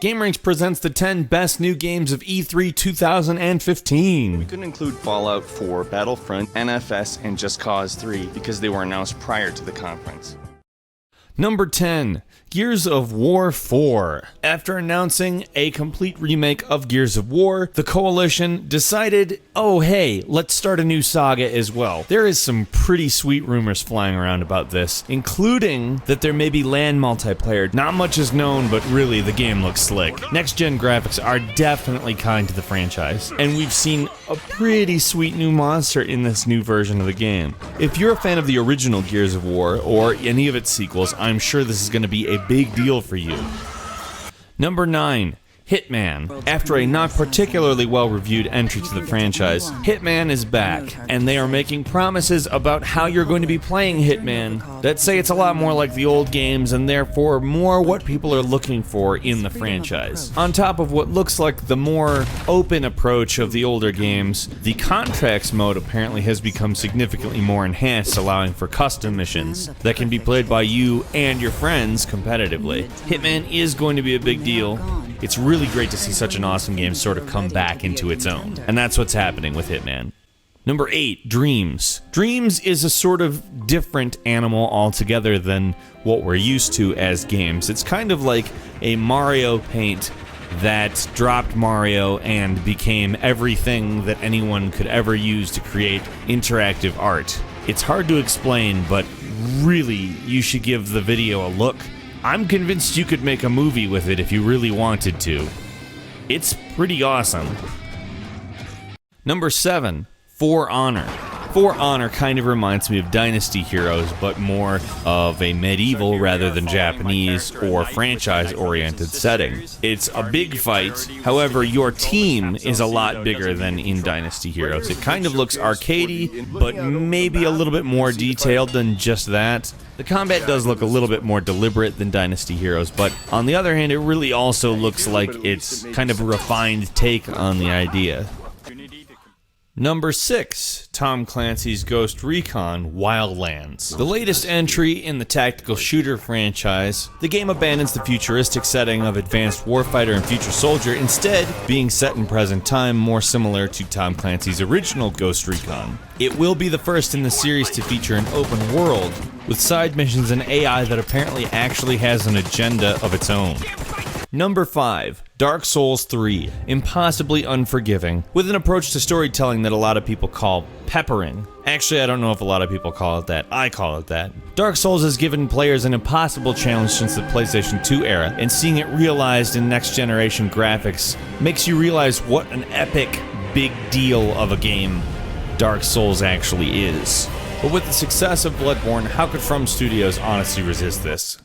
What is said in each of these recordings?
GameRanks presents the 10 best new games of E3 2015. We couldn't include Fallout 4, Battlefront, NFS, and Just Cause 3 because they were announced prior to the conference. Number 10, Gears of War 4. After announcing a complete remake of Gears of War, the Coalition decided, oh hey, let's start a new saga as well. There is some pretty sweet rumors flying around about this, including that there may be LAN multiplayer. Not much is known, but really the game looks slick. Next-gen graphics are definitely kind to the franchise, and we've seen a pretty sweet new monster in this new version of the game. If you're a fan of the original Gears of War, or any of its sequels, I'm sure this is going to be a big deal for you. Number 9, Hitman. After a not particularly well-reviewed entry to the franchise, Hitman is back, and they are making promises about how you're going to be playing Hitman that say it's a lot more like the old games and therefore more what people are looking for in the franchise. On top of what looks like the more open approach of the older games, the contracts mode apparently has become significantly more enhanced, allowing for custom missions that can be played by you and your friends competitively. Hitman is going to be a big deal. It's really great to see such an awesome game sort of come back into its own. And that's what's happening with Hitman. Number 8, Dreams. Dreams is a sort of different animal altogether than what we're used to as games. It's kind of like a Mario paint that dropped Mario and became everything that anyone could ever use to create interactive art. It's hard to explain, but really, you should give the video a look. I'm convinced you could make a movie with it if you really wanted to. It's pretty awesome. Number 7, For Honor. For Honor kind of reminds me of Dynasty Heroes, but more of a medieval rather than Japanese or franchise-oriented setting. It's a big fight, however, your team is a lot bigger than in Dynasty Heroes. It kind of looks arcadey, but maybe a little bit more detailed than just that. The combat does look a little bit more deliberate than Dynasty Heroes, but on the other hand, it really also looks like it's kind of a refined take on the idea. Number 6, Tom Clancy's Ghost Recon Wildlands. The latest entry in the tactical shooter franchise, the game abandons the futuristic setting of Advanced Warfighter and Future Soldier, instead being set in present time, more similar to Tom Clancy's original Ghost Recon. It will be the first in the series to feature an open world, with side missions and AI that apparently actually has an agenda of its own. Number 5, Dark Souls 3, impossibly unforgiving, with an approach to storytelling that a lot of people call peppering. Actually, I don't know if a lot of people call it that. I call it that. Dark Souls has given players an impossible challenge since the PlayStation 2 era, and seeing it realized in next-generation graphics makes you realize what an epic, big deal of a game Dark Souls actually is. But with the success of Bloodborne, how could From Studios honestly resist this?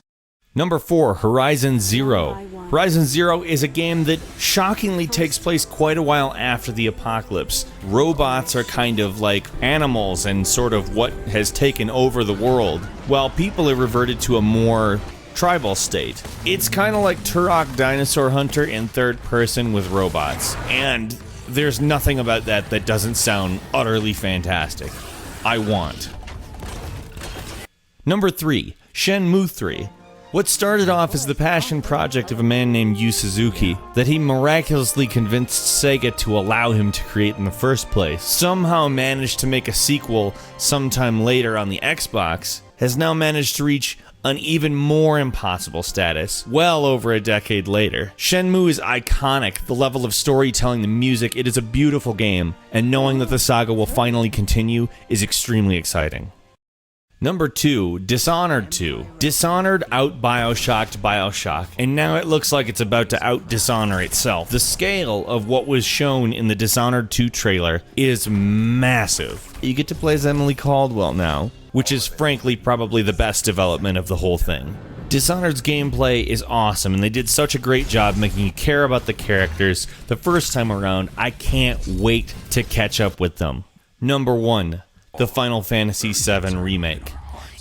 Number 4, Horizon Zero. Horizon Zero is a game that shockingly takes place quite a while after the apocalypse. Robots are kind of like animals and sort of what has taken over the world, while people have reverted to a more tribal state. It's kind of like Turok Dinosaur Hunter in third person with robots, and there's nothing about that that doesn't sound utterly fantastic. I want. Number 3, Shenmue 3. What started off as the passion project of a man named Yu Suzuki that he miraculously convinced Sega to allow him to create in the first place, somehow managed to make a sequel sometime later on the Xbox, has now managed to reach an even more impossible status, well over a decade later. Shenmue is iconic, the level of storytelling, the music, it is a beautiful game, and knowing that the saga will finally continue is extremely exciting. Number 2, Dishonored 2. Dishonored out-Bioshocked Bioshock, and now it looks like it's about to out-Dishonor itself. The scale of what was shown in the Dishonored 2 trailer is massive. You get to play as Emily Caldwell now, which is frankly probably the best development of the whole thing. Dishonored's gameplay is awesome, and they did such a great job making you care about the characters the first time around. I can't wait to catch up with them. Number 1, the Final Fantasy VII Remake.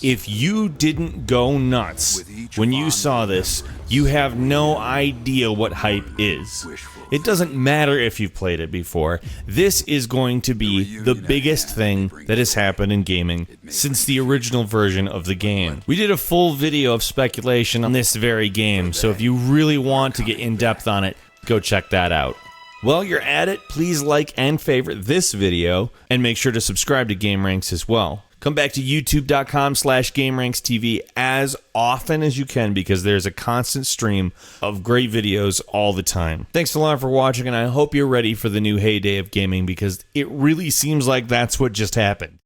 If you didn't go nuts when you saw this, you have no idea what hype is. It doesn't matter if you've played it before. This is going to be the biggest thing that has happened in gaming since the original version of the game. We did a full video of speculation on this very game, so if you really want to get in depth on it, go check that out. While you're at it, please like and favorite this video, and make sure to subscribe to GameRanks as well. Come back to youtube.com/GameRanksTV as often as you can because there's a constant stream of great videos all the time. Thanks a lot for watching, and I hope you're ready for the new heyday of gaming because it really seems like that's what just happened.